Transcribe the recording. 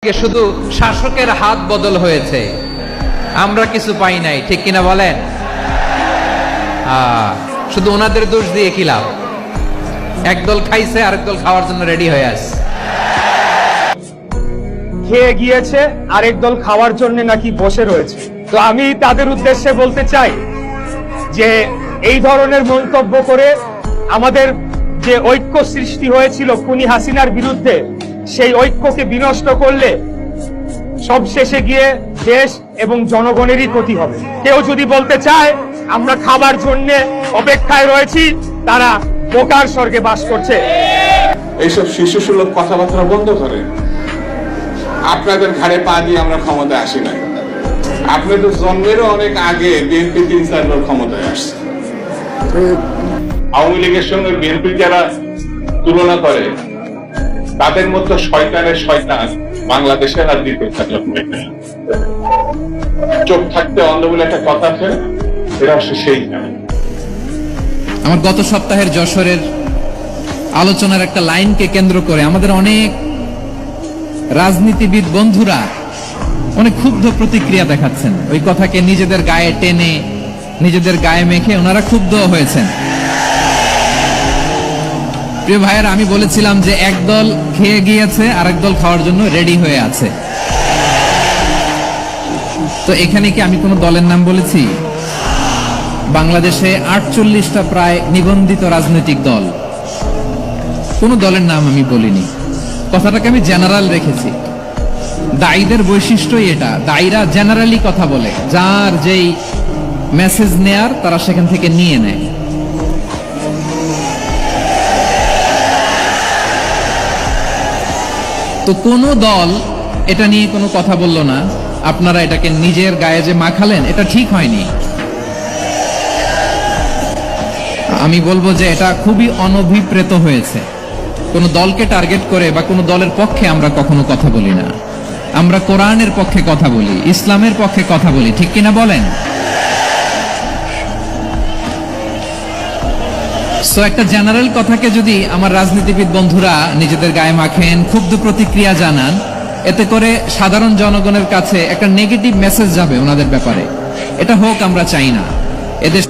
শুধু শাসকের হাত বদল হয়েছে, আমরা কিছু পাই নাই, ঠিক কিনা বলেন? শুধু ওনাদের দোষ দিয়ে কি লাভ? একদল খাইছে, আরেক দল খাওয়ার জন্য রেডি হয়ে আছে। খেয়ে গিয়েছে, আরেক দল খাওয়ার জন্য নাকি বসে রয়েছে। তো আমি তাদের উদ্দেশ্যে বলতে চাই যে এই ধরনের মন্তব্য করে আমাদের যে ঐক্য সৃষ্টি হয়েছিল খুনি হাসিনার বিরুদ্ধে, সেই ঐক্যকে বিনষ্ট করলে সবশেষে গিয়ে দেশ এবং জনগণেরই ক্ষতি হবে। কেউ যদি বলতে চায় আমরা খাবার জন্য অপেক্ষায় রয়েছি, তারা বোকার স্বর্গে বাস করছে। এইসব শিশুসুলভ কথাবার্তা বন্ধ করে। আপনাদের ঘাড়ে পা দিয়ে আমরা ক্ষমতায় আসি নাই। আপনাদের জন্মেরও অনেক আগে বিএনপি 3-4 বার ক্ষমতায় আসছে। আওয়ামী লীগের সঙ্গে বিএনপি যারা তুলনা করে, তাদের মতো শয়তানের শয়তান বাংলাদেশের আর দ্বিতীয় থাকলে চোখ থাকতে অন্ধ বলে একটা কথা আছে, এরা সেই জানে। আমার গত সপ্তাহের যশোরের আলোচনার একটা লাইনকে কেন্দ্র করে আমাদের অনেক রাজনীতিবিদ বন্ধুরা অনেক ক্ষুব্ধ প্রতিক্রিয়া দেখাচ্ছেন। ওই কথাকে নিজেদের গায়ে টেনে, নিজেদের গায়ে মেখে ওনারা ক্ষুব্ধ হয়েছেন। প্রিয় ভাইয়েরা, আমি বলেছিলাম যে একদল খেয়ে গিয়েছে, আরেক দল খাওয়ার জন্য রেডি হয়ে আছে। তো এখানে কি আমি কোনো দলের নাম বলেছি? বাংলাদেশে 48টা প্রায় নিবন্ধিত রাজনৈতিক দল, কোন দলের নাম আমি বলিনি। কথাটাকে আমি জেনারেল রেখেছি। দায়ীদের বৈশিষ্ট্যই এটা, দায়ীরা জেনারেলি কথা বলে, যার যেই মেসেজ নেয়ার তারা সেখান থেকে নিয়ে নেয়। তো কোন দল এটা নিয়ে কোনো কথা বলল না। আপনারা এটাকে নিজের গায়ে যে মাখালেন, এটা ঠিক হয়নি। আমি বলবো যে এটা খুবই অনভিপ্রেত হয়েছে। কোন দলকে টার্গেট করে বা কোন দলের পক্ষে আমরা কখনো কথা বলি না। আমরা কোরআনের পক্ষে কথা বলি, ইসলামের পক্ষে কথা বলি, ঠিক কিনা বলেন? সো একটা জেনারেল কথাকে যদি আমার রাজনীতিবিদ বন্ধুরা নিজেদের গায়ে মাখেন, ক্ষুব্ধ প্রতিক্রিয়া জানান, এতে করে সাধারণ জনগণের কাছে একটা নেগেটিভ মেসেজ যাবে ওনাদের ব্যাপারে। এটা হোক আমরা চাই না। এদেশ